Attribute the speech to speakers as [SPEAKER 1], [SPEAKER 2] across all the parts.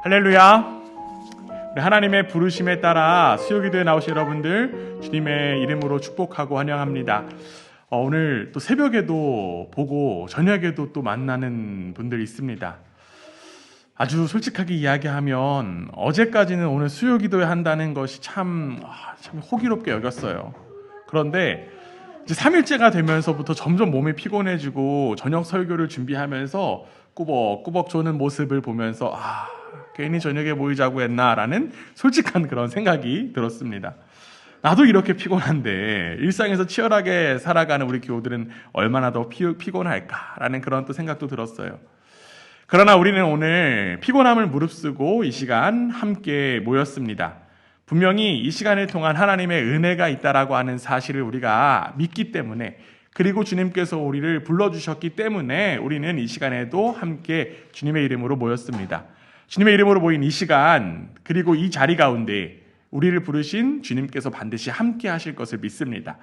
[SPEAKER 1] 할렐루야. 우리 하나님의 부르심에 따라 수요기도에 나오신 여러분들 주님의 이름으로 축복하고 환영합니다. 오늘 또 새벽에도 보고 저녁에도 또 만나는 분들이 있습니다. 아주 솔직하게 이야기하면 어제까지는 오늘 수요기도에 한다는 것이 참 호기롭게 여겼어요. 그런데 이제 3일째가 되면서부터 점점 몸이 피곤해지고 저녁 설교를 준비하면서 꾸벅꾸벅 조는 모습을 보면서 괜히 저녁에 모이자고 했나라는 솔직한 그런 생각이 들었습니다. 나도 이렇게 피곤한데 일상에서 치열하게 살아가는 우리 교우들은 얼마나 더 피곤할까라는 그런 또 생각도 들었어요. 그러나 우리는 오늘 피곤함을 무릅쓰고 이 시간 함께 모였습니다. 분명히 이 시간을 통한 하나님의 은혜가 있다라고 하는 사실을 우리가 믿기 때문에, 그리고 주님께서 우리를 불러주셨기 때문에 우리는 이 시간에도 함께 주님의 이름으로 모였습니다. 주님의 이름으로 모인 이 시간, 그리고 이 자리 가운데 우리를 부르신 주님께서 반드시 함께 하실 것을 믿습니다.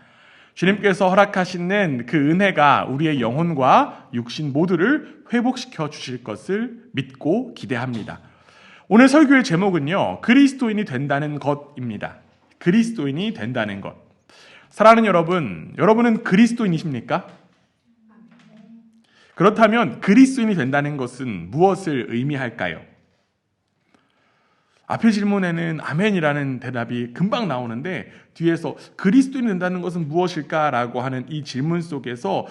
[SPEAKER 1] 주님께서 허락하시는 그 은혜가 우리의 영혼과 육신 모두를 회복시켜 주실 것을 믿고 기대합니다. 오늘 설교의 제목은요, 그리스도인이 된다는 것입니다. 그리스도인이 된다는 것. 사랑하는 여러분, 여러분은 그리스도인이십니까? 그렇다면 그리스도인이 된다는 것은 무엇을 의미할까요? 앞의 질문에는 아멘이라는 대답이 금방 나오는데 뒤에서 그리스도인이 된다는 것은 무엇일까라고 하는 이 질문 속에서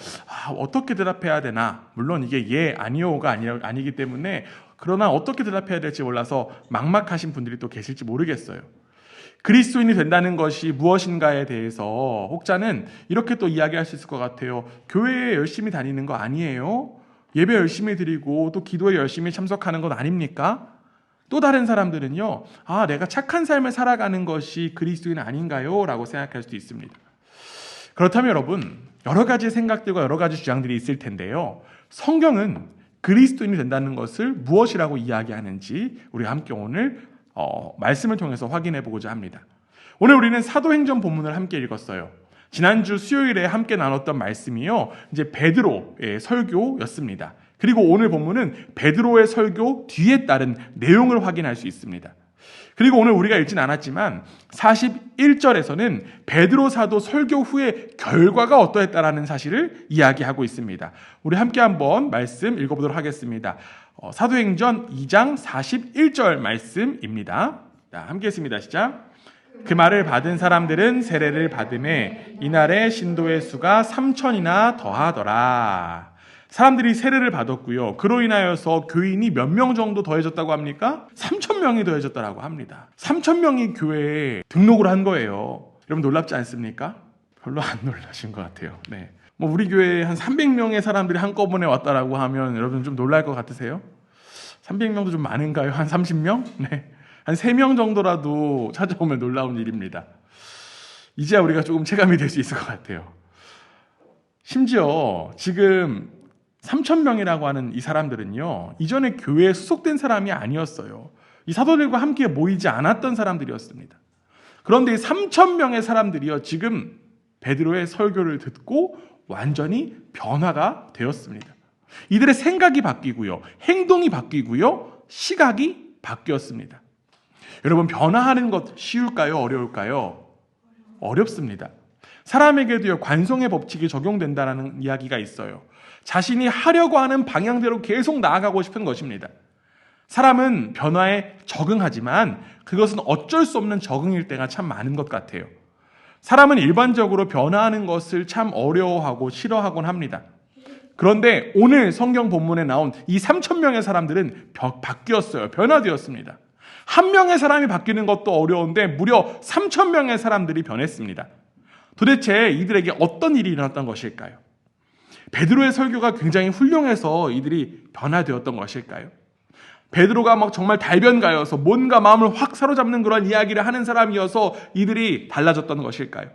[SPEAKER 1] 어떻게 대답해야 되나, 물론 이게 예, 아니요가 아니기 때문에, 그러나 어떻게 대답해야 될지 몰라서 막막하신 분들이 또 계실지 모르겠어요. 그리스도인이 된다는 것이 무엇인가에 대해서 혹자는 이렇게 또 이야기할 수 있을 것 같아요. 교회에 열심히 다니는 거 아니에요? 예배 열심히 드리고 또 기도에 열심히 참석하는 것 아닙니까? 또 다른 사람들은요, 내가 착한 삶을 살아가는 것이 그리스도인 아닌가요? 라고 생각할 수도 있습니다. 그렇다면 여러분, 여러 가지 생각들과 여러 가지 주장들이 있을 텐데요, 성경은 그리스도인이 된다는 것을 무엇이라고 이야기하는지 우리가 함께 오늘 말씀을 통해서 확인해 보고자 합니다. 오늘 우리는 사도행전 본문을 함께 읽었어요. 지난주 수요일에 함께 나눴던 말씀이요, 이제 베드로의 설교였습니다. 그리고 오늘 본문은 베드로의 설교 뒤에 따른 내용을 확인할 수 있습니다. 그리고 오늘 우리가 읽진 않았지만 41절에서는 베드로 사도 설교 후의 결과가 어떠했다라는 사실을 이야기하고 있습니다. 우리 함께 한번 말씀 읽어보도록 하겠습니다. 사도행전 2장 41절 말씀입니다. 함께 했습니다. 시작. 그 말을 받은 사람들은 세례를 받음에 이날에 신도의 수가 3,000이나 더하더라. 사람들이 세례를 받았고요. 그로 인하여서 교인이 몇 명 정도 더해졌다고 합니까? 3,000명이 더해졌다고 합니다. 3,000명이 교회에 등록을 한 거예요. 여러분 놀랍지 않습니까? 별로 안 놀라신 것 같아요. 네. 우리 교회에 한 300명의 사람들이 한꺼번에 왔다라고 하면 여러분 좀 놀랄 것 같으세요? 300명도 좀 많은가요? 한 30명? 네. 한 3명 정도라도 찾아오면 놀라운 일입니다. 이제야 우리가 조금 체감이 될 수 있을 것 같아요. 심지어 지금 3,000명이라고 하는 이 사람들은요, 이전에 교회에 수속된 사람이 아니었어요. 이 사도들과 함께 모이지 않았던 사람들이었습니다. 그런데 이 3,000명의 사람들이요, 지금 베드로의 설교를 듣고 완전히 변화가 되었습니다. 이들의 생각이 바뀌고요, 행동이 바뀌고요, 시각이 바뀌었습니다. 여러분, 변화하는 것 쉬울까요? 어려울까요? 어렵습니다. 사람에게도요, 관성의 법칙이 적용된다는 이야기가 있어요. 자신이 하려고 하는 방향대로 계속 나아가고 싶은 것입니다. 사람은 변화에 적응하지만 그것은 어쩔 수 없는 적응일 때가 참 많은 것 같아요. 사람은 일반적으로 변화하는 것을 참 어려워하고 싫어하곤 합니다. 그런데 오늘 성경 본문에 나온 이 3,000명의 사람들은 바뀌었어요. 변화되었습니다. 한 명의 사람이 바뀌는 것도 어려운데 무려 3,000명의 사람들이 변했습니다. 도대체 이들에게 어떤 일이 일어났던 것일까요? 베드로의 설교가 굉장히 훌륭해서 이들이 변화되었던 것일까요? 베드로가 정말 달변가여서 뭔가 마음을 확 사로잡는 그런 이야기를 하는 사람이어서 이들이 달라졌던 것일까요?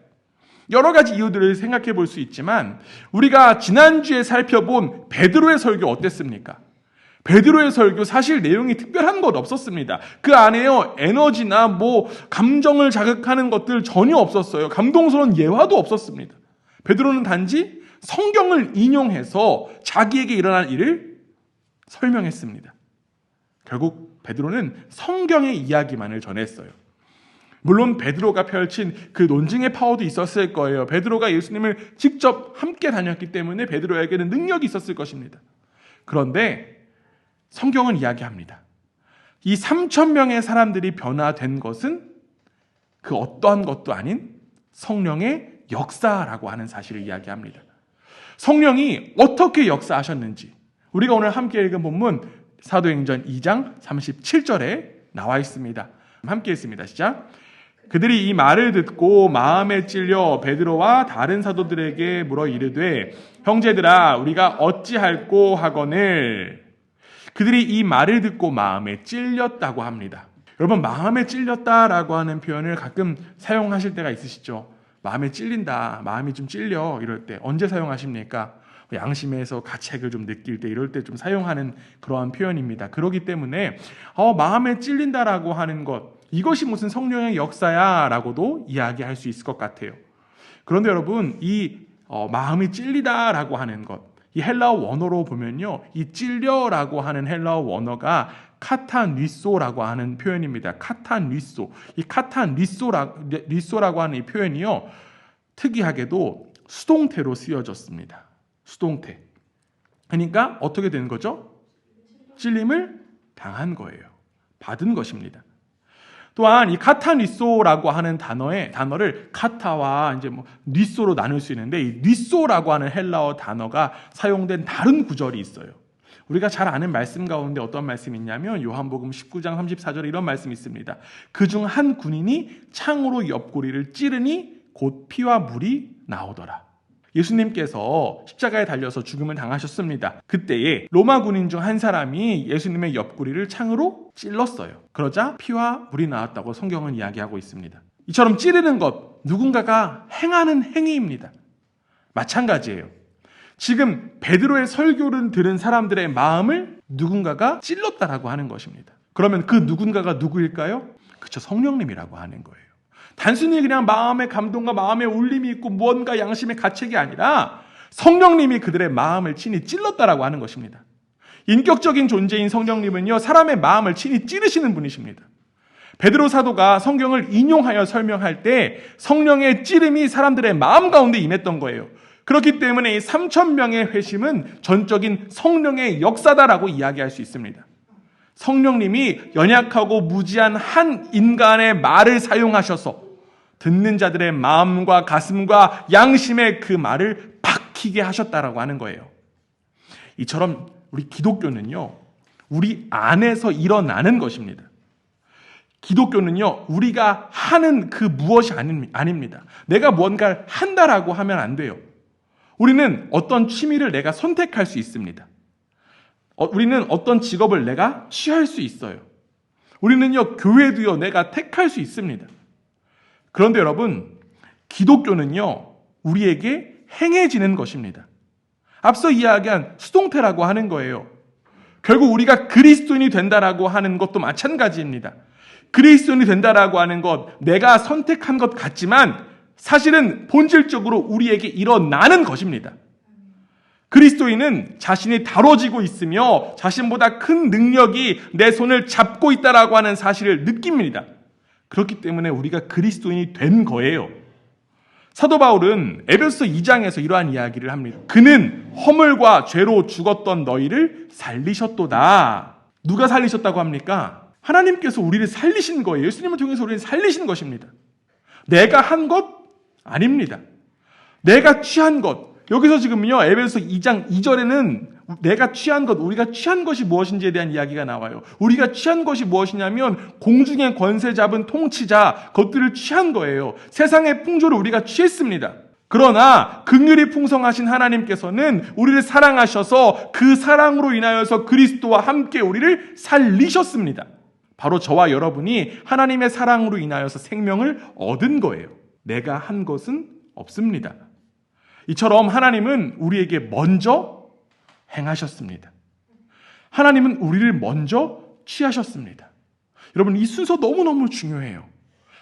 [SPEAKER 1] 여러 가지 이유들을 생각해 볼 수 있지만 우리가 지난주에 살펴본 베드로의 설교 어땠습니까? 베드로의 설교 사실 내용이 특별한 것 없었습니다. 그 안에요, 에너지나 감정을 자극하는 것들 전혀 없었어요. 감동스러운 예화도 없었습니다. 베드로는 단지 성경을 인용해서 자기에게 일어난 일을 설명했습니다. 결국 베드로는 성경의 이야기만을 전했어요. 물론 베드로가 펼친 그 논증의 파워도 있었을 거예요. 베드로가 예수님을 직접 함께 다녔기 때문에 베드로에게는 능력이 있었을 것입니다. 그런데 성경은 이야기합니다. 이 3,000명의 사람들이 변화된 것은 그 어떠한 것도 아닌 성령의 역사라고 하는 사실을 이야기합니다. 성령이 어떻게 역사하셨는지 우리가 오늘 함께 읽은 본문 사도행전 2장 37절에 나와 있습니다. 함께 읽습니다. 시작. 그들이 이 말을 듣고 마음에 찔려 베드로와 다른 사도들에게 물어 이르되 형제들아 우리가 어찌할꼬 하거늘. 그들이 이 말을 듣고 마음에 찔렸다고 합니다. 여러분, 마음에 찔렸다라고 하는 표현을 가끔 사용하실 때가 있으시죠? 마음에 찔린다, 마음이 좀 찔려 이럴 때 언제 사용하십니까? 양심에서 가책을 좀 느낄 때 이럴 때 좀 사용하는 그러한 표현입니다. 그렇기 때문에 마음에 찔린다라고 하는 것, 이것이 무슨 성령의 역사야 라고도 이야기할 수 있을 것 같아요. 그런데 여러분, 이 마음이 찔리다라고 하는 것, 이 헬라어 원어로 보면요, 이 찔려라고 하는 헬라어 원어가 카타뉘소라고 하는 표현입니다. 카타뉘소. 이 카타뉘소라고 하는 이 표현이요, 특이하게도 수동태로 쓰여졌습니다. 수동태. 그러니까 어떻게 되는 거죠? 찔림을 당한 거예요. 받은 것입니다. 또한 이 카타뉘소라고 하는 단어를 카타와 이제 뉘소로 나눌 수 있는데, 이 뉘소라고 하는 헬라어 단어가 사용된 다른 구절이 있어요. 우리가 잘 아는 말씀 가운데 어떤 말씀이 있냐면 요한복음 19장 34절에 이런 말씀이 있습니다. 그중 한 군인이 창으로 옆구리를 찌르니 곧 피와 물이 나오더라. 예수님께서 십자가에 달려서 죽음을 당하셨습니다. 그때에 로마 군인 중 한 사람이 예수님의 옆구리를 창으로 찔렀어요. 그러자 피와 물이 나왔다고 성경은 이야기하고 있습니다. 이처럼 찌르는 것, 누군가가 행하는 행위입니다. 마찬가지예요. 지금 베드로의 설교를 들은 사람들의 마음을 누군가가 찔렀다라고 하는 것입니다. 그러면 그 누군가가 누구일까요? 그렇죠, 성령님이라고 하는 거예요. 단순히 그냥 마음의 감동과 마음의 울림이 있고 무언가 양심의 가책이 아니라 성령님이 그들의 마음을 친히 찔렀다라고 하는 것입니다. 인격적인 존재인 성령님은요, 사람의 마음을 친히 찌르시는 분이십니다. 베드로 사도가 성경을 인용하여 설명할 때 성령의 찌름이 사람들의 마음 가운데 임했던 거예요. 그렇기 때문에 이 3,000명의 회심은 전적인 성령의 역사다라고 이야기할 수 있습니다. 성령님이 연약하고 무지한 한 인간의 말을 사용하셔서 듣는 자들의 마음과 가슴과 양심의 그 말을 박히게 하셨다라고 하는 거예요. 이처럼 우리 기독교는요, 우리 안에서 일어나는 것입니다. 기독교는요, 우리가 하는 그 무엇이 아닙니다. 내가 무언가를 한다라고 하면 안 돼요. 우리는 어떤 취미를 내가 선택할 수 있습니다. 우리는 어떤 직업을 내가 취할 수 있어요. 우리는요, 교회도요, 내가 택할 수 있습니다. 그런데 여러분, 기독교는요, 우리에게 행해지는 것입니다. 앞서 이야기한 수동태라고 하는 거예요. 결국 우리가 그리스도인이 된다라고 하는 것도 마찬가지입니다. 그리스도인이 된다라고 하는 것, 내가 선택한 것 같지만 사실은 본질적으로 우리에게 일어나는 것입니다. 그리스도인은 자신이 다뤄지고 있으며 자신보다 큰 능력이 내 손을 잡고 있다라고 하는 사실을 느낍니다. 그렇기 때문에 우리가 그리스도인이 된 거예요. 사도 바울은 에베소서 2장에서 이러한 이야기를 합니다. 그는 허물과 죄로 죽었던 너희를 살리셨도다. 누가 살리셨다고 합니까? 하나님께서 우리를 살리신 거예요. 예수님을 통해서 우리를 살리신 것입니다. 내가 한 것 아닙니다. 내가 취한 것. 여기서 지금요, 에베소서 2장 2절에는 내가 취한 것, 우리가 취한 것이 무엇인지에 대한 이야기가 나와요. 우리가 취한 것이 무엇이냐면 공중의 권세 잡은 통치자, 그것들을 취한 거예요. 세상의 풍조를 우리가 취했습니다. 그러나 긍휼이 풍성하신 하나님께서는 우리를 사랑하셔서 그 사랑으로 인하여서 그리스도와 함께 우리를 살리셨습니다. 바로 저와 여러분이 하나님의 사랑으로 인하여서 생명을 얻은 거예요. 내가 한 것은 없습니다. 이처럼 하나님은 우리에게 먼저 행하셨습니다. 하나님은 우리를 먼저 취하셨습니다. 여러분, 이 순서 너무너무 중요해요.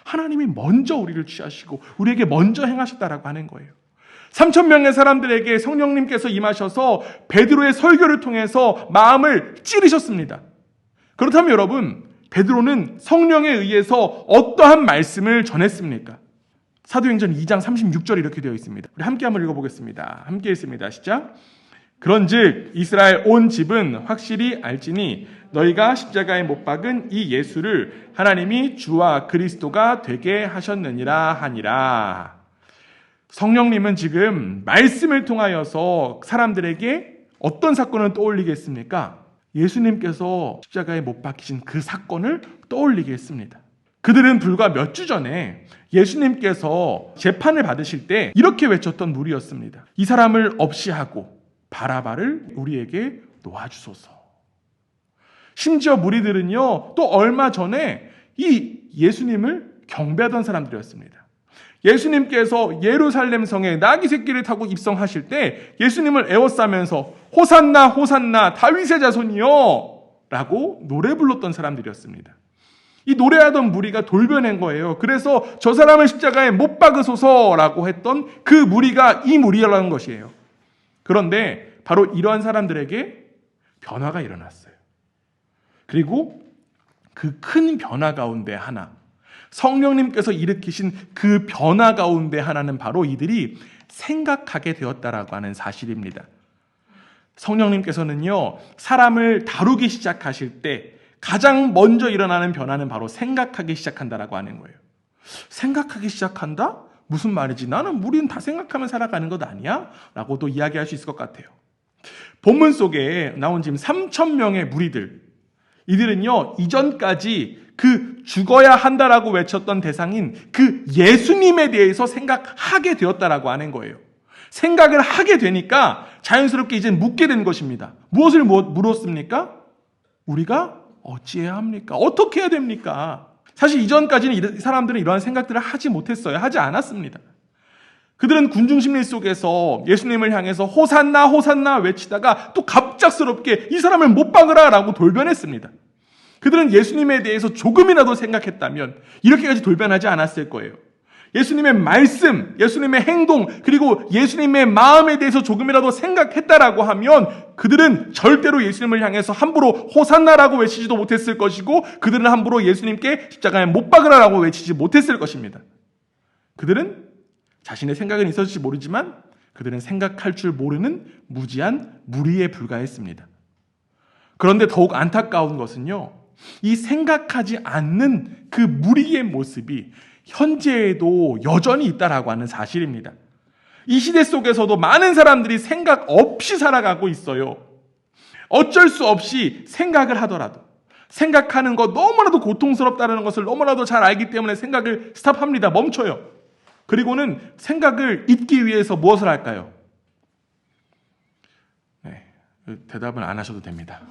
[SPEAKER 1] 하나님이 먼저 우리를 취하시고 우리에게 먼저 행하셨다라고 하는 거예요. 3,000명의 사람들에게 성령님께서 임하셔서 베드로의 설교를 통해서 마음을 찌르셨습니다. 그렇다면 여러분, 베드로는 성령에 의해서 어떠한 말씀을 전했습니까? 사도행전 2장 36절 이렇게 되어 있습니다. 우리 함께 한번 읽어보겠습니다. 함께 읽습니다. 시작. 그런즉 이스라엘 온 집은 확실히 알지니 너희가 십자가에 못 박은 이 예수를 하나님이 주와 그리스도가 되게 하셨느니라 하니라. 성령님은 지금 말씀을 통하여서 사람들에게 어떤 사건을 떠올리게 했습니까? 예수님께서 십자가에 못 박히신 그 사건을 떠올리게 했습니다. 그들은 불과 몇 주 전에 예수님께서 재판을 받으실 때 이렇게 외쳤던 무리였습니다. 이 사람을 없이 하고 바라바를 우리에게 놓아주소서. 심지어 무리들은요, 또 얼마 전에 이 예수님을 경배하던 사람들이었습니다. 예수님께서 예루살렘 성에 나귀 새끼를 타고 입성하실 때 예수님을 에워싸면서 호산나 호산나 다윗의 자손이여 라고 노래 불렀던 사람들이었습니다. 이 노래하던 무리가 돌변한 거예요. 그래서 저 사람을 십자가에 못 박으소서라고 했던 그 무리가 이 무리라는 것이에요. 그런데 바로 이러한 사람들에게 변화가 일어났어요. 그리고 그 큰 변화 가운데 하나, 성령님께서 일으키신 그 변화 가운데 하나는 바로 이들이 생각하게 되었다라고 하는 사실입니다. 성령님께서는요, 사람을 다루기 시작하실 때 가장 먼저 일어나는 변화는 바로 생각하기 시작한다라고 하는 거예요. 생각하기 시작한다? 무슨 말이지? 나는 우리는 다 생각하면 살아가는 것 아니야? 라고도 이야기할 수 있을 것 같아요. 본문 속에 나온 지금 3,000명의 무리들, 이들은요, 이전까지 그 죽어야 한다라고 외쳤던 대상인 그 예수님에 대해서 생각하게 되었다라고 하는 거예요. 생각을 하게 되니까 자연스럽게 이제 묻게 된 것입니다. 무엇을 물었습니까? 우리가 어찌해야 합니까? 어떻게 해야 됩니까? 사실 이전까지는 이 사람들은 이러한 생각들을 하지 못했어요. 하지 않았습니다. 그들은 군중심리 속에서 예수님을 향해서 호산나 호산나 외치다가 또 갑작스럽게 이 사람을 못 박으라 라고 돌변했습니다. 그들은 예수님에 대해서 조금이라도 생각했다면 이렇게까지 돌변하지 않았을 거예요. 예수님의 말씀, 예수님의 행동, 그리고 예수님의 마음에 대해서 조금이라도 생각했다라고 하면 그들은 절대로 예수님을 향해서 함부로 호산나라고 외치지도 못했을 것이고, 그들은 함부로 예수님께 십자가에 못 박으라라고 외치지 못했을 것입니다. 그들은 자신의 생각은 있었을지 모르지만 그들은 생각할 줄 모르는 무지한 무리에 불과했습니다. 그런데 더욱 안타까운 것은요, 이 생각하지 않는 그 무리의 모습이 현재에도 여전히 있다라고 하는 사실입니다. 이 시대 속에서도 많은 사람들이 생각 없이 살아가고 있어요. 어쩔 수 없이 생각을 하더라도, 생각하는 것 너무나도 고통스럽다는 것을 너무나도 잘 알기 때문에 생각을 스탑합니다. 멈춰요. 그리고는 생각을 잊기 위해서 무엇을 할까요? 대답은 안 하셔도 됩니다.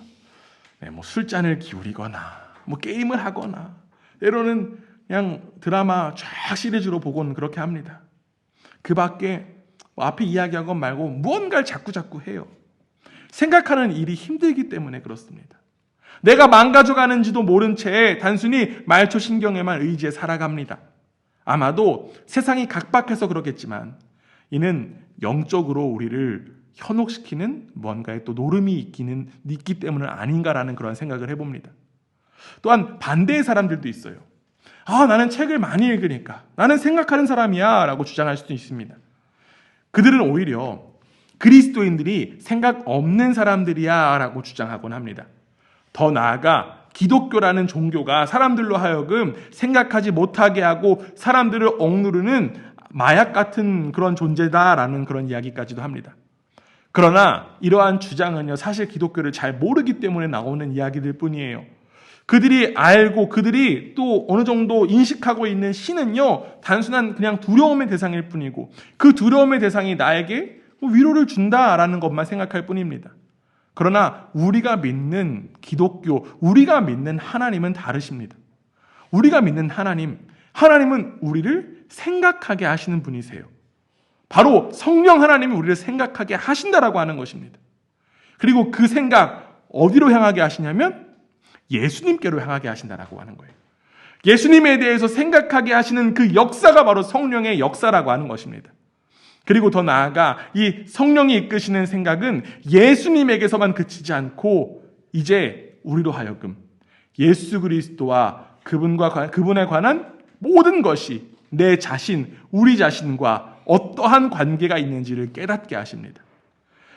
[SPEAKER 1] 술잔을 기울이거나, 게임을 하거나, 때로는 그냥 드라마 쫙 시리즈로 보곤 그렇게 합니다. 그 밖에 앞에 이야기한 것 말고 무언가를 자꾸 해요. 생각하는 일이 힘들기 때문에 그렇습니다. 내가 망가져가는지도 모른 채 단순히 말초신경에만 의지해 살아갑니다. 아마도 세상이 각박해서 그렇겠지만 이는 영적으로 우리를 현혹시키는 뭔가의 또 노름이 있기 때문은 아닌가라는 그런 생각을 해봅니다. 또한 반대의 사람들도 있어요. 나는 책을 많이 읽으니까 나는 생각하는 사람이야 라고 주장할 수도 있습니다. 그들은 오히려 그리스도인들이 생각 없는 사람들이야 라고 주장하곤 합니다. 더 나아가 기독교라는 종교가 사람들로 하여금 생각하지 못하게 하고 사람들을 억누르는 마약 같은 그런 존재다라는 그런 이야기까지도 합니다. 그러나 이러한 주장은요, 사실 기독교를 잘 모르기 때문에 나오는 이야기들 뿐이에요. 그들이 알고 그들이 또 어느 정도 인식하고 있는 신은요, 단순한 그냥 두려움의 대상일 뿐이고 그 두려움의 대상이 나에게 위로를 준다라는 것만 생각할 뿐입니다. 그러나 우리가 믿는 기독교, 우리가 믿는 하나님은 다르십니다. 우리가 믿는 하나님은 우리를 생각하게 하시는 분이세요. 바로 성령 하나님이 우리를 생각하게 하신다라고 하는 것입니다. 그리고 그 생각 어디로 향하게 하시냐면 예수님께로 향하게 하신다라고 하는 거예요. 예수님에 대해서 생각하게 하시는 그 역사가 바로 성령의 역사라고 하는 것입니다. 그리고 더 나아가 이 성령이 이끄시는 생각은 예수님에게서만 그치지 않고 이제 우리로 하여금 예수 그리스도와 그분에 관한 모든 것이 내 자신, 우리 자신과 어떠한 관계가 있는지를 깨닫게 하십니다.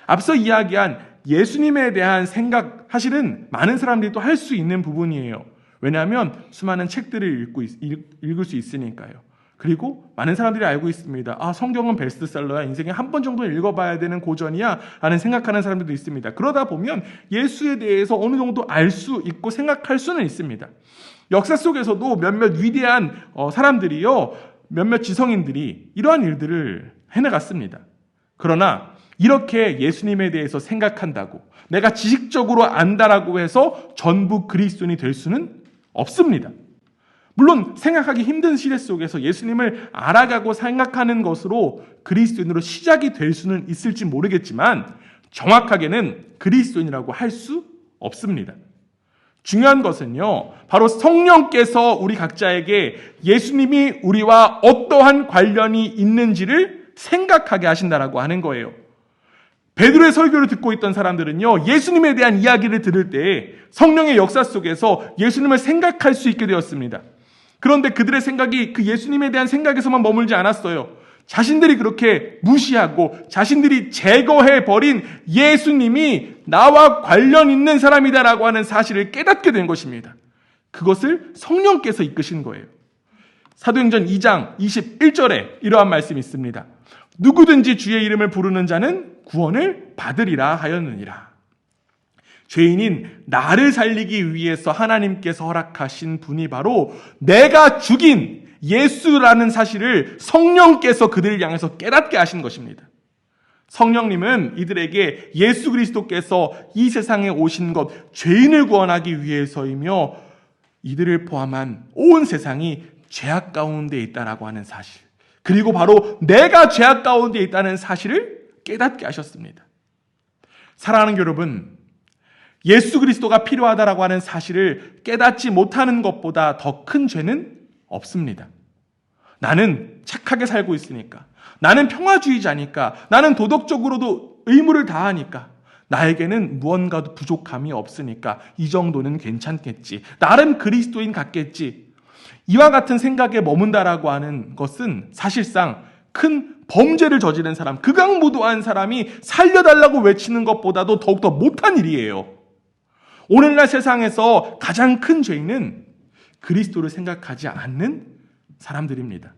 [SPEAKER 1] 앞서 이야기한 예수님에 대한 생각, 사실은 많은 사람들이 또 할 수 있는 부분이에요. 왜냐하면 수많은 책들을 읽을 수 있으니까요. 그리고 많은 사람들이 알고 있습니다. 성경은 베스트셀러야, 인생에 한 번 정도 읽어봐야 되는 고전이야 라는 생각하는 사람들도 있습니다. 그러다 보면 예수에 대해서 어느 정도 알 수 있고 생각할 수는 있습니다. 역사 속에서도 몇몇 위대한 사람들이요, 몇몇 지성인들이 이러한 일들을 해나갔습니다. 그러나 이렇게 예수님에 대해서 생각한다고, 내가 지식적으로 안다라고 해서 전부 그리스도인이 될 수는 없습니다. 물론 생각하기 힘든 시대 속에서 예수님을 알아가고 생각하는 것으로 그리스도인으로 시작이 될 수는 있을지 모르겠지만 정확하게는 그리스도인이라고 할 수 없습니다. 중요한 것은요, 바로 성령께서 우리 각자에게 예수님이 우리와 어떠한 관련이 있는지를 생각하게 하신다라고 하는 거예요. 베드로의 설교를 듣고 있던 사람들은요, 예수님에 대한 이야기를 들을 때 성령의 역사 속에서 예수님을 생각할 수 있게 되었습니다. 그런데 그들의 생각이 그 예수님에 대한 생각에서만 머물지 않았어요. 자신들이 그렇게 무시하고 자신들이 제거해버린 예수님이 나와 관련 있는 사람이다라고 하는 사실을 깨닫게 된 것입니다. 그것을 성령께서 이끄신 거예요. 사도행전 2장 21절에 이러한 말씀이 있습니다. 누구든지 주의 이름을 부르는 자는 구원을 받으리라 하였느니라. 죄인인 나를 살리기 위해서 하나님께서 허락하신 분이 바로 내가 죽인 예수라는 사실을 성령께서 그들을 향해서 깨닫게 하신 것입니다. 성령님은 이들에게 예수 그리스도께서 이 세상에 오신 것, 죄인을 구원하기 위해서이며 이들을 포함한 온 세상이 죄악 가운데 있다라고 하는 사실, 그리고 바로 내가 죄악 가운데 있다는 사실을 깨닫게 하셨습니다. 사랑하는 여러분, 예수 그리스도가 필요하다라고 하는 사실을 깨닫지 못하는 것보다 더 큰 죄는 없습니다. 나는 착하게 살고 있으니까, 나는 평화주의자니까, 나는 도덕적으로도 의무를 다하니까, 나에게는 무언가도 부족함이 없으니까 이 정도는 괜찮겠지, 나름 그리스도인 같겠지, 이와 같은 생각에 머문다라고 하는 것은 사실상 큰 범죄를 저지른 사람, 극악무도한 사람이 살려달라고 외치는 것보다도 더욱더 못한 일이에요. 오늘날 세상에서 가장 큰 죄인은 그리스도를 생각하지 않는 사람들입니다.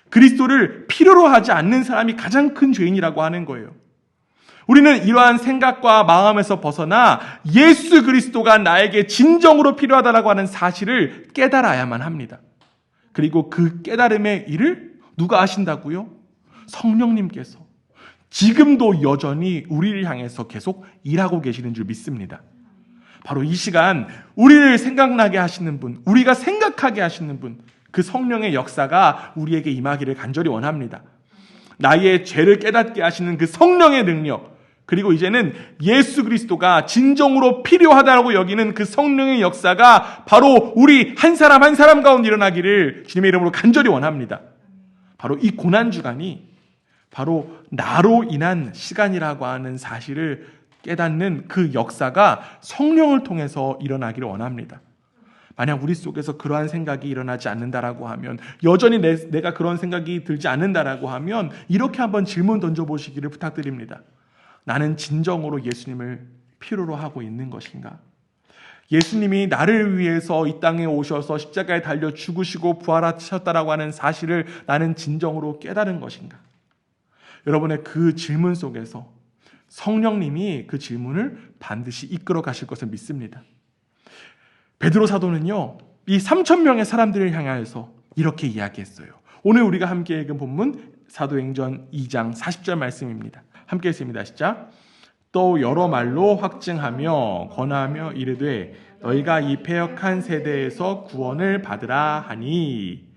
[SPEAKER 1] 그리스도를 필요로 하지 않는 사람이 가장 큰 죄인이라고 하는 거예요. 우리는 이러한 생각과 마음에서 벗어나 예수 그리스도가 나에게 진정으로 필요하다라고 하는 사실을 깨달아야만 합니다. 그리고 그 깨달음의 일을 누가 하신다고요? 성령님께서 지금도 여전히 우리를 향해서 계속 일하고 계시는 줄 믿습니다. 바로 이 시간 우리를 생각나게 하시는 분, 우리가 생각하게 하시는 분, 그 성령의 역사가 우리에게 임하기를 간절히 원합니다. 나의 죄를 깨닫게 하시는 그 성령의 능력, 그리고 이제는 예수 그리스도가 진정으로 필요하다고 여기는 그 성령의 역사가 바로 우리 한 사람 한 사람 가운데 일어나기를 주님의 이름으로 간절히 원합니다. 바로 이 고난주간이 바로 나로 인한 시간이라고 하는 사실을 깨닫는 그 역사가 성령을 통해서 일어나기를 원합니다. 만약 우리 속에서 그러한 생각이 일어나지 않는다라고 하면, 여전히 내가 그런 생각이 들지 않는다라고 하면 이렇게 한번 질문 던져보시기를 부탁드립니다. 나는 진정으로 예수님을 필요로 하고 있는 것인가? 예수님이 나를 위해서 이 땅에 오셔서 십자가에 달려 죽으시고 부활하셨다라고 하는 사실을 나는 진정으로 깨달은 것인가? 여러분의 그 질문 속에서 성령님이 그 질문을 반드시 이끌어 가실 것을 믿습니다. 베드로 사도는요, 이 3,000명의 사람들을 향하여서 이렇게 이야기했어요. 오늘 우리가 함께 읽은 본문 사도행전 2장 40절 말씀입니다. 함께 읽습니다. 시작. 또 여러 말로 확증하며 권하며 이르되 너희가 이 패역한 세대에서 구원을 받으라 하니.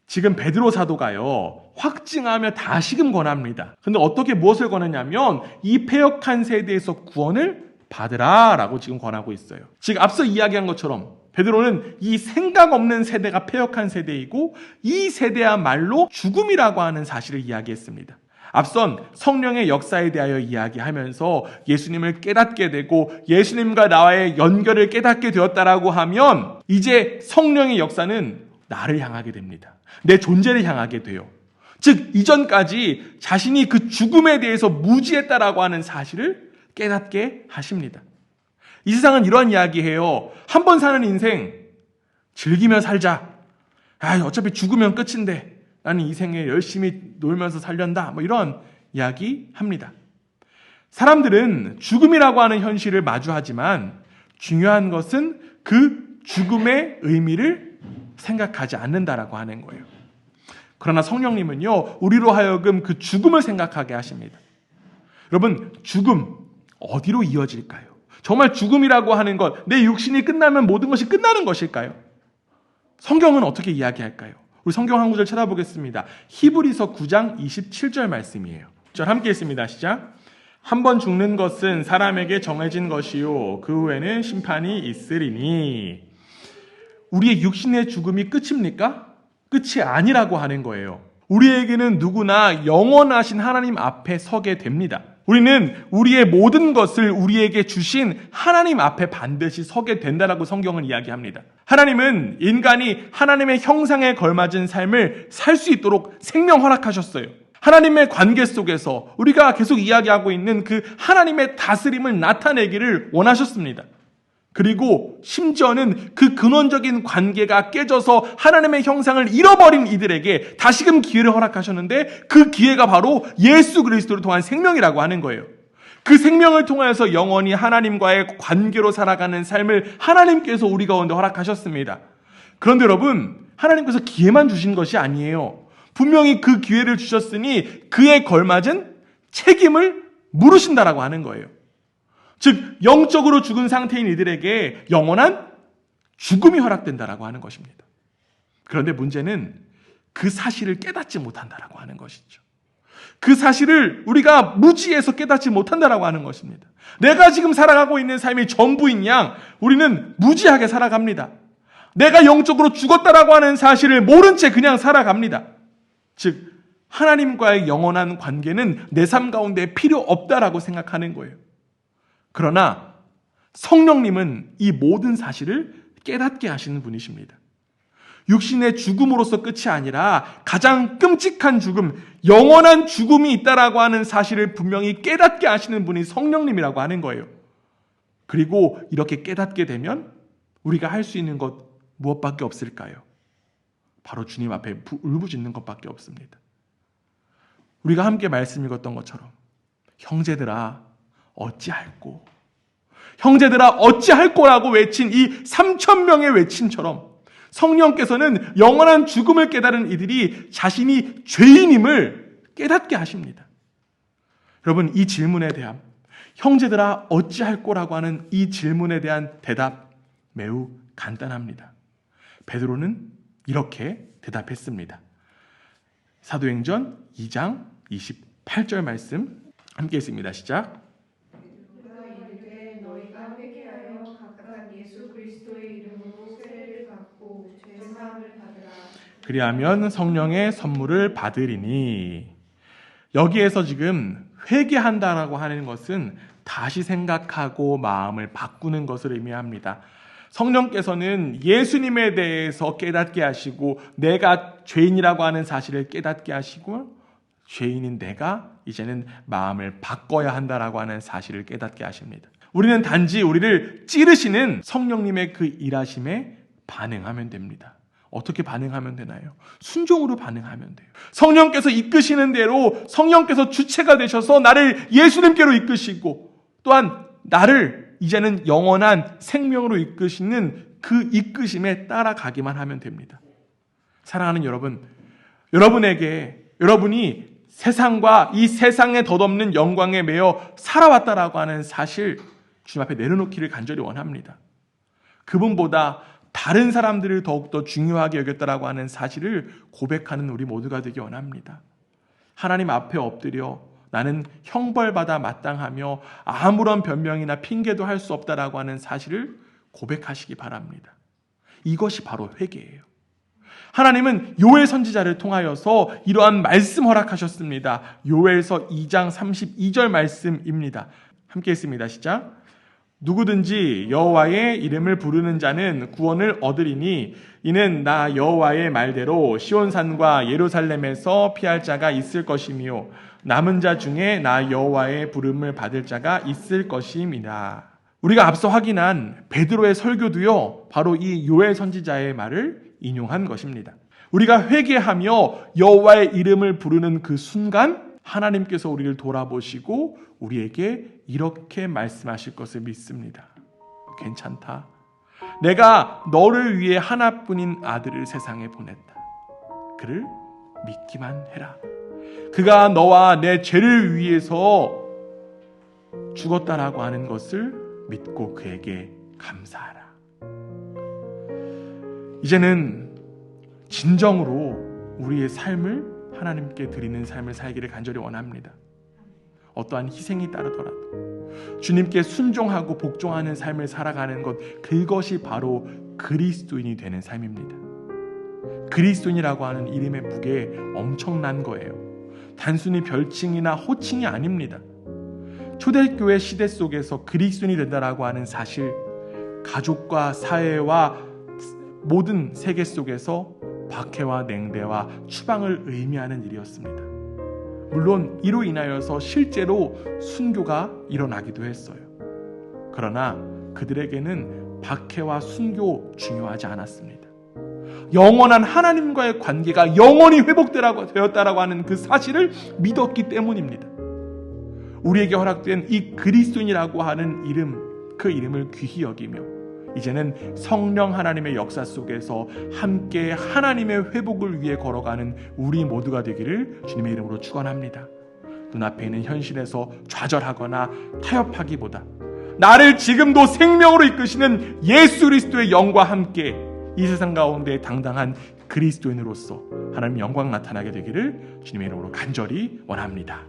[SPEAKER 1] 지금 베드로 사도가요, 확증하며 다시금 권합니다. 근데 어떻게 무엇을 권하냐면 이 패역한 세대에서 구원을 받으라 라고 지금 권하고 있어요. 지금 앞서 이야기한 것처럼 베드로는 이 생각 없는 세대가 패역한 세대이고 이 세대야말로 죽음이라고 하는 사실을 이야기했습니다. 앞선 성령의 역사에 대하여 이야기하면서 예수님을 깨닫게 되고 예수님과 나와의 연결을 깨닫게 되었다라고 하면 이제 성령의 역사는 나를 향하게 됩니다. 내 존재를 향하게 돼요. 즉 이전까지 자신이 그 죽음에 대해서 무지했다라고 하는 사실을 깨닫게 하십니다. 이 세상은 이런 이야기해요. 한 번 사는 인생 즐기며 살자. 어차피 죽으면 끝인데 나는 이 생에 열심히 놀면서 살련다. 이런 이야기 합니다. 사람들은 죽음이라고 하는 현실을 마주하지만 중요한 것은 그 죽음의 의미를 생각하지 않는다라고 하는 거예요. 그러나 성령님은요, 우리로 하여금 그 죽음을 생각하게 하십니다. 여러분, 죽음 어디로 이어질까요? 정말 죽음이라고 하는 것, 내 육신이 끝나면 모든 것이 끝나는 것일까요? 성경은 어떻게 이야기할까요? 우리 성경 한 구절 찾아보겠습니다. 히브리서 9장 27절 말씀이에요. 함께 읽습니다. 시작. 한 번 죽는 것은 사람에게 정해진 것이요 그 후에는 심판이 있으리니. 우리의 육신의 죽음이 끝입니까? 끝이 아니라고 하는 거예요. 우리에게는 누구나 영원하신 하나님 앞에 서게 됩니다. 우리는 우리의 모든 것을 우리에게 주신 하나님 앞에 반드시 서게 된다라고 성경은 이야기합니다. 하나님은 인간이 하나님의 형상에 걸맞은 삶을 살 수 있도록 생명 허락하셨어요. 하나님의 관계 속에서 우리가 계속 이야기하고 있는 그 하나님의 다스림을 나타내기를 원하셨습니다. 그리고 심지어는 그 근원적인 관계가 깨져서 하나님의 형상을 잃어버린 이들에게 다시금 기회를 허락하셨는데 그 기회가 바로 예수 그리스도를 통한 생명이라고 하는 거예요. 그 생명을 통해서 영원히 하나님과의 관계로 살아가는 삶을 하나님께서 우리 가운데 허락하셨습니다. 그런데 여러분, 하나님께서 기회만 주신 것이 아니에요. 분명히 그 기회를 주셨으니 그에 걸맞은 책임을 물으신다라고 하는 거예요. 즉 영적으로 죽은 상태인 이들에게 영원한 죽음이 허락된다라고 하는 것입니다. 그런데 문제는 그 사실을 깨닫지 못한다라고 하는 것이죠. 그 사실을 우리가 무지해서 깨닫지 못한다라고 하는 것입니다. 내가 지금 살아가고 있는 삶이 전부인 양 우리는 무지하게 살아갑니다. 내가 영적으로 죽었다라고 하는 사실을 모른 채 그냥 살아갑니다. 즉 하나님과의 영원한 관계는 내 삶 가운데 필요 없다라고 생각하는 거예요. 그러나 성령님은 이 모든 사실을 깨닫게 하시는 분이십니다. 육신의 죽음으로서 끝이 아니라 가장 끔찍한 죽음, 영원한 죽음이 있다라고 하는 사실을 분명히 깨닫게 하시는 분이 성령님이라고 하는 거예요. 그리고 이렇게 깨닫게 되면 우리가 할 수 있는 것 무엇밖에 없을까요? 바로 주님 앞에 울부짖는 것밖에 없습니다. 우리가 함께 말씀 읽었던 것처럼 형제들아 어찌할꼬? 형제들아 어찌할꼬라고 외친 이 3,000명의 외침처럼 성령께서는 영원한 죽음을 깨달은 이들이 자신이 죄인임을 깨닫게 하십니다. 여러분, 이 질문에 대한 형제들아 어찌할꼬라고 하는 이 질문에 대한 대답 매우 간단합니다. 베드로는 이렇게 대답했습니다. 사도행전 2장 28절 말씀 함께 읽습니다. 시작.
[SPEAKER 2] 너희가 회개하여 각각 예수 그리스도의 이름으로 세례를 받고 죄 사함을 받으라.
[SPEAKER 1] 그리하면 성령의 선물을 받으리니. 여기에서 지금 회개한다라고 하는 것은 다시 생각하고 마음을 바꾸는 것을 의미합니다. 성령께서는 예수님에 대해서 깨닫게 하시고 내가 죄인이라고 하는 사실을 깨닫게 하시고 죄인인 내가 이제는 마음을 바꿔야 한다라고 하는 사실을 깨닫게 하십니다. 우리는 단지 우리를 찌르시는 성령님의 그 일하심에 반응하면 됩니다. 어떻게 반응하면 되나요? 순종으로 반응하면 돼요. 성령께서 이끄시는 대로 성령께서 주체가 되셔서 나를 예수님께로 이끄시고 또한 나를 이제는 영원한 생명으로 이끄시는 그 이끄심에 따라가기만 하면 됩니다. 사랑하는 여러분, 여러분이 세상과 이 세상에 덧없는 영광에 매여 살아왔다라고 하는 사실 주님 앞에 내려놓기를 간절히 원합니다. 그분보다 다른 사람들을 더욱더 중요하게 여겼다라고 하는 사실을 고백하는 우리 모두가 되기 원합니다. 하나님 앞에 엎드려 나는 형벌받아 마땅하며 아무런 변명이나 핑계도 할 수 없다라고 하는 사실을 고백하시기 바랍니다. 이것이 바로 회개예요. 하나님은 요엘 선지자를 통하여서 이러한 말씀 허락하셨습니다. 요엘서 2장 32절 말씀입니다. 함께 읽습니다. 시작. 누구든지 여호와의 이름을 부르는 자는 구원을 얻으리니 이는 나 여호와의 말대로 시온산과 예루살렘에서 피할 자가 있을 것이며 남은 자 중에 나 여호와의 부름을 받을 자가 있을 것임이다. 우리가 앞서 확인한 베드로의 설교도요, 바로 이 요엘 선지자의 말을 인용한 것입니다. 우리가 회개하며 여호와의 이름을 부르는 그 순간 하나님께서 우리를 돌아보시고 우리에게 이렇게 말씀하실 것을 믿습니다. 괜찮다. 내가 너를 위해 하나뿐인 아들을 세상에 보냈다. 그를 믿기만 해라. 그가 너와 내 죄를 위해서 죽었다라고 하는 것을 믿고 그에게 감사하라. 이제는 진정으로 우리의 삶을 하나님께 드리는 삶을 살기를 간절히 원합니다. 어떠한 희생이 따르더라도 주님께 순종하고 복종하는 삶을 살아가는 것, 그것이 바로 그리스도인이 되는 삶입니다. 그리스도인이라고 하는 이름의 무게 엄청난 거예요. 단순히 별칭이나 호칭이 아닙니다. 초대교회 시대 속에서 그리스도인이 된다라고 하는 사실, 가족과 사회와 모든 세계 속에서 박해와 냉대와 추방을 의미하는 일이었습니다. 물론 이로 인하여서 실제로 순교가 일어나기도 했어요. 그러나 그들에게는 박해와 순교 중요하지 않았습니다. 영원한 하나님과의 관계가 영원히 회복되었다라고 하는 그 사실을 믿었기 때문입니다. 우리에게 허락된 이 그리스도인이라고 하는 이름, 그 이름을 귀히 여기며 이제는 성령 하나님의 역사 속에서 함께 하나님의 회복을 위해 걸어가는 우리 모두가 되기를 주님의 이름으로 축원합니다. 눈앞에 있는 현실에서 좌절하거나 타협하기보다 나를 지금도 생명으로 이끄시는 예수 그리스도의 영과 함께 이 세상 가운데 당당한 그리스도인으로서 하나님의 영광 나타나게 되기를 주님의 이름으로 간절히 원합니다.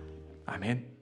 [SPEAKER 1] 아멘.